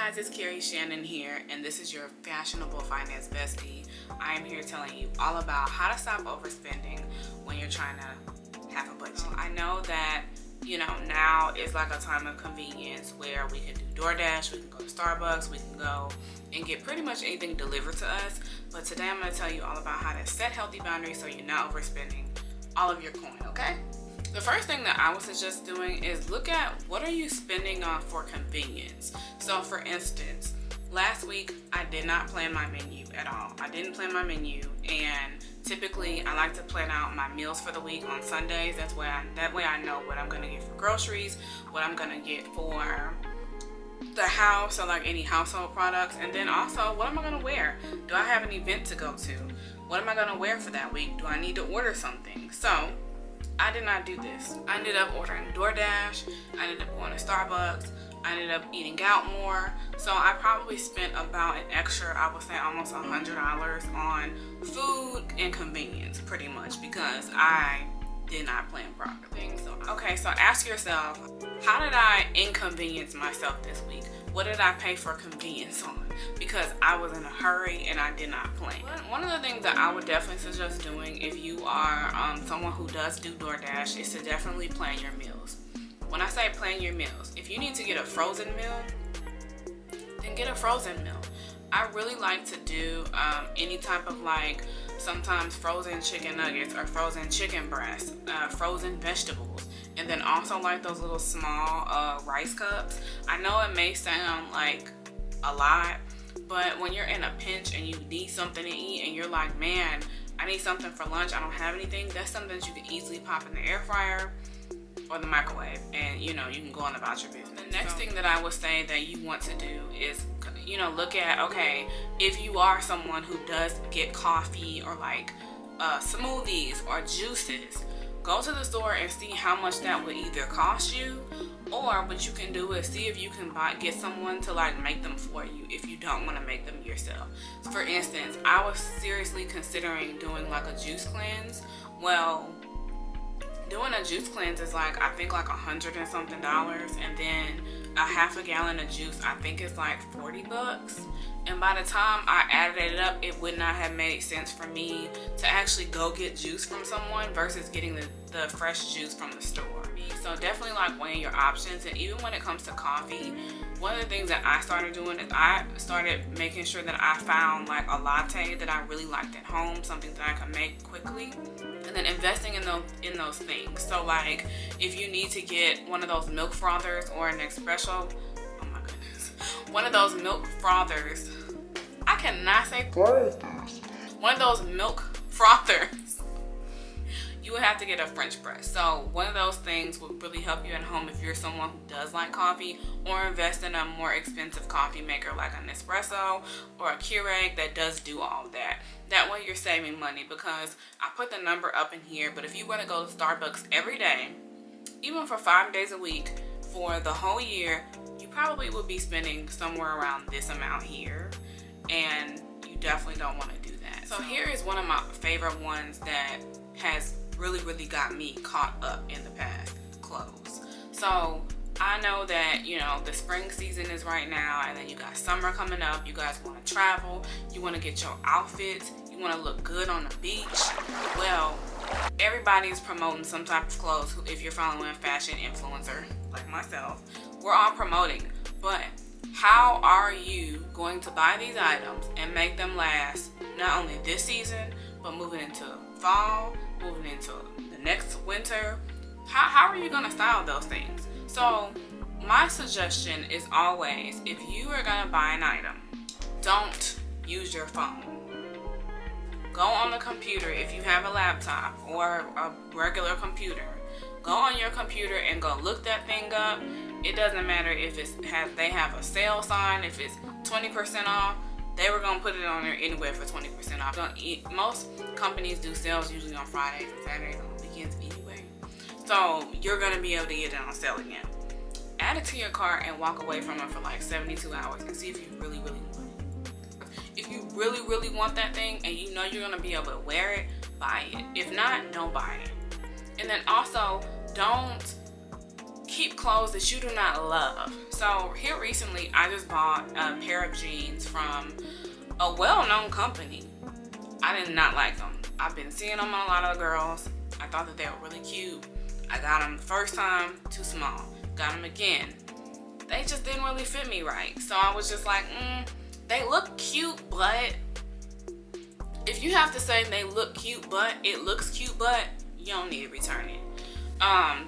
guys, it's Carrie Shannon here, and this is your fashionable finance bestie. I am here telling you all about how to stop overspending when you're trying to have a budget. I know that, now is like a time of convenience where we can do DoorDash, we can go to Starbucks, we can go and get pretty much anything delivered to us. But today I'm going to tell you all about how to set healthy boundaries so you're not overspending all of your coin, okay? The first thing that I would suggest doing is look at what are you spending on for convenience. So for instance, last week I did not plan my menu at all. I didn't plan my menu, and typically I like to plan out my meals for the week on Sundays. That way I know what I'm gonna get for groceries, what I'm gonna get for the house, or like any household products, and then also what am I gonna wear? Do I have an event to go to? What am I gonna wear for that week? Do I need to order something? So I did not do this. I ended up ordering DoorDash. I ended up going to Starbucks. I ended up eating out more. So I probably spent about an extra, I would say almost $100 on food and convenience, pretty much, because I did not plan properly. So ask yourself, how did I inconvenience myself this week? What did I pay for convenience on? Because I was in a hurry and I did not plan. One of the things that I would definitely suggest doing if you are someone who does do DoorDash is to definitely plan your meals. When I say plan your meals, if you need to get a frozen meal, then get a frozen meal. I really like to do any type of sometimes frozen chicken nuggets or frozen chicken breasts, frozen vegetables, and then also like those little small rice cups. I know it may sound like a lot, but when you're in a pinch and you need something to eat and you're like, man, I need something for lunch, I don't have anything, that's something that you can easily pop in the air fryer or the microwave, and you can go on about your business. The next thing that I would say that you want to do is look at, okay, if you are someone who does get coffee or smoothies or juices, go to the store and see how much that would either cost you, or what you can do is see if you can get someone to make them for you if you don't want to make them yourself. For instance, I was seriously considering doing a juice cleanse. Well, doing a juice cleanse is I think $100 and something, and then a half a gallon of juice I think is $40. And by the time I added it up, it would not have made sense for me to actually go get juice from someone versus getting the fresh juice from the store. So definitely weighing your options. And even when it comes to coffee, one of the things that I started doing is I started making sure that I found a latte that I really liked at home, something that I could make quickly, and then investing in those things. So if you need to get one of those milk frothers or an espresso, oh my goodness, one of those milk frothers, I cannot say one of those milk frothers, you would have to get a French press. So one of those things would really help you at home if you're someone who does like coffee, or invest in a more expensive coffee maker like an espresso or a Keurig that does do all of that. That way you're saving money, because I put the number up in here, but if you want to go to Starbucks every day, even for 5 days a week for the whole year, you probably would be spending somewhere around this amount here, and you definitely don't want to do that. So here is one of my favorite ones that has really got me caught up in the past: clothes. So I know that the spring season is right now, and then you got summer coming up. You guys want to travel, you want to get your outfits, you want to look good on the beach. Well, everybody is promoting some type of clothes. If you're following a fashion influencer like myself, we're all promoting. But how are you going to buy these items and make them last not only this season, but moving into fall, moving into the next winter? How are you going to style those things? So my suggestion is always, if you are going to buy an item, don't use your phone. Go on the computer. If you have a laptop or a regular computer, go on your computer and go look that thing up. It doesn't matter if they have a sale sign, if it's 20% off. They were going to put it on there anyway for 20% off. Most companies do sales usually on Fridays and Saturdays, on the weekends anyway. So you're going to be able to get it on sale again. Add it to your cart and walk away from it for 72 hours and see if you really want it. If you really want that thing and you know you're going to be able to wear it, buy it. If not, don't buy it. And then also, don't keep clothes that you do not love. So here recently, I just bought a pair of jeans from a well-known company. I did not like them. I've been seeing them on a lot of girls. I thought that they were really cute. I got them the first time, too small. Got them again. They just didn't really fit me right. So I was just like, they look cute, but if you have to say they look cute, but it looks cute, but you don't need to return it.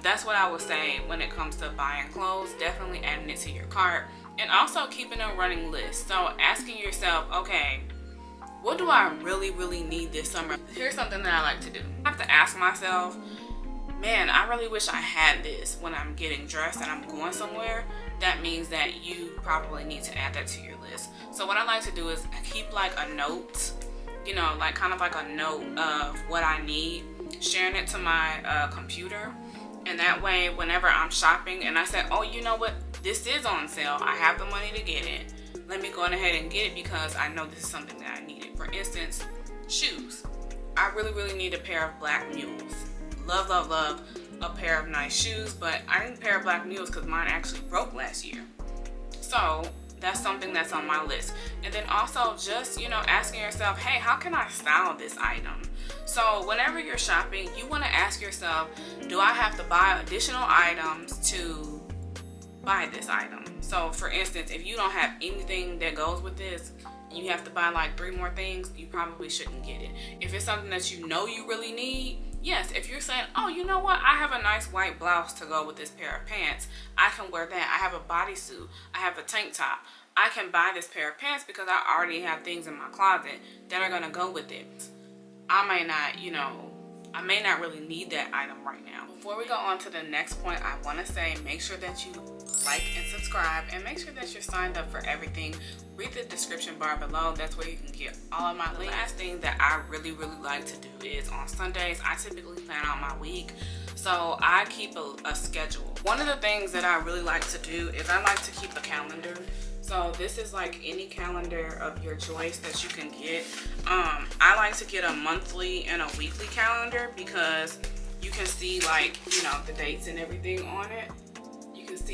That's what I would say when it comes to buying clothes. Definitely adding it to your cart, and also keeping a running list. So asking yourself, okay, what do I really need this summer? Here's something that I like to do. I have to ask myself, man, I really wish I had this when I'm getting dressed and I'm going somewhere. That means that you probably need to add that to your list. So what I like to do is keep like a note, you know, like kind of like a note of what I need, sharing it to my computer. And that way, whenever I'm shopping and I say, oh, you know what, this is on sale, I have the money to get it, let me go on ahead and get it because I know this is something that I needed. For instance, shoes. I really need a pair of black mules. Love a pair of nice shoes, but I need a pair of black mules because mine actually broke last year. So that's something that's on my list. And then also just, you know, asking yourself, hey, how can I style this item? So whenever you're shopping, you want to ask yourself, do I have to buy additional items to buy this item? So for instance, if you don't have anything that goes with this, you have to buy like 3 more things, you probably shouldn't get it. If it's something that you know you really need, yes. If you're saying, oh, you know what, I have a nice white blouse to go with this pair of pants, I can wear that. I have a bodysuit, I have a tank top, I can buy this pair of pants because I already have things in my closet that are gonna go with it. I may not, you know, I may not really need that item right now. Before we go on to the next point, I want to say make sure that you like and subscribe, and make sure that you're signed up for everything. Read the description bar below. That's where you can get all of my links. The last thing that I really like to do is on Sundays, I typically plan out my week. So I keep a schedule. One of the things that I really like to do is I like to keep a calendar. So this is like any calendar of your choice that you can get. I like to get a monthly and a weekly calendar because you can see, like, you know, the dates and everything on it.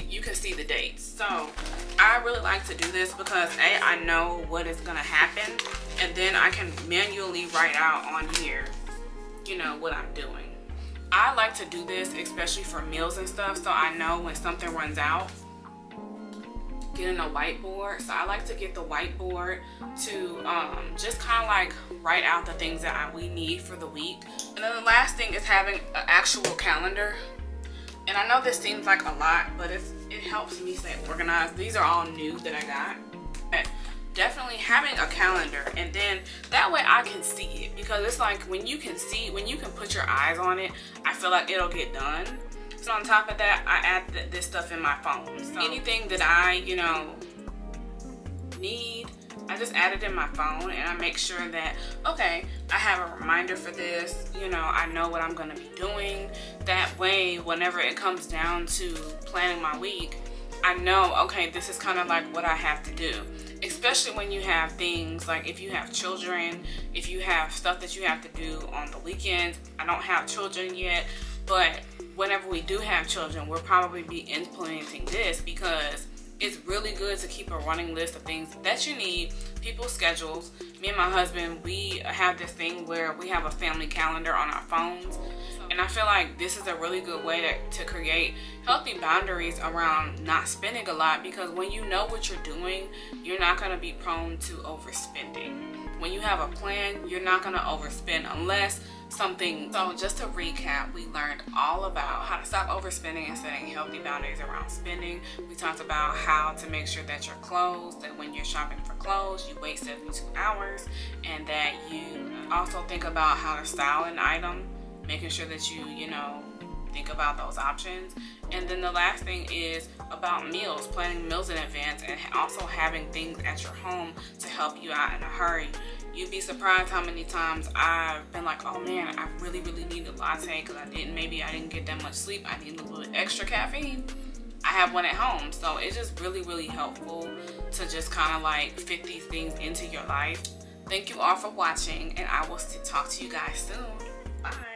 You can see the dates. So I really like to do this because A, I know what is gonna happen, and then I can manually write out on here, you know, what I'm doing. I like to do this especially for meals and stuff, so I know when something runs out. Getting a whiteboard. So I like to get the whiteboard to just kind of like write out the things that we need for the week. And then the last thing is having an actual calendar. And I know this seems like a lot, but it helps me stay organized. These are all new that I got. But definitely having a calendar, and then that way I can see it, because it's like when you can put your eyes on it, I feel like it'll get done. So on top of that, I add this stuff in my phone. So anything that I, you know, need, I just add it in my phone, and I make sure that, okay, I have a reminder for this, you know, I know what I'm gonna be doing. That way, whenever it comes down to planning my week, I know, okay, this is kind of like what I have to do. Especially when you have things like, if you have children, if you have stuff that you have to do on the weekends. I don't have children yet, but whenever we do have children, we'll probably be implementing this because it's really good to keep a running list of things that you need, people's schedules. Me and my husband, we have this thing where we have a family calendar on our phones. And I feel like this is a really good way to create healthy boundaries around not spending a lot, because when you know what you're doing, you're not going to be prone to overspending. When you have a plan, you're not going to overspend unless something. So just to recap, we learned all about how to stop overspending and setting healthy boundaries around spending. We talked about how to make sure that your clothes, that when you're shopping for clothes, you wait 72 hours, and that you also think about how to style an item, making sure that you know, think about those options. And then the last thing is about meals, planning meals in advance, and also having things at your home to help you out in a hurry. You'd be surprised how many times I've been like, oh man, I really need a latte because I didn't get that much sleep. I need a little bit extra caffeine. I have one at home. So it's just really helpful to just kind of like fit these things into your life. Thank you all for watching, and I will talk to you guys soon. Bye.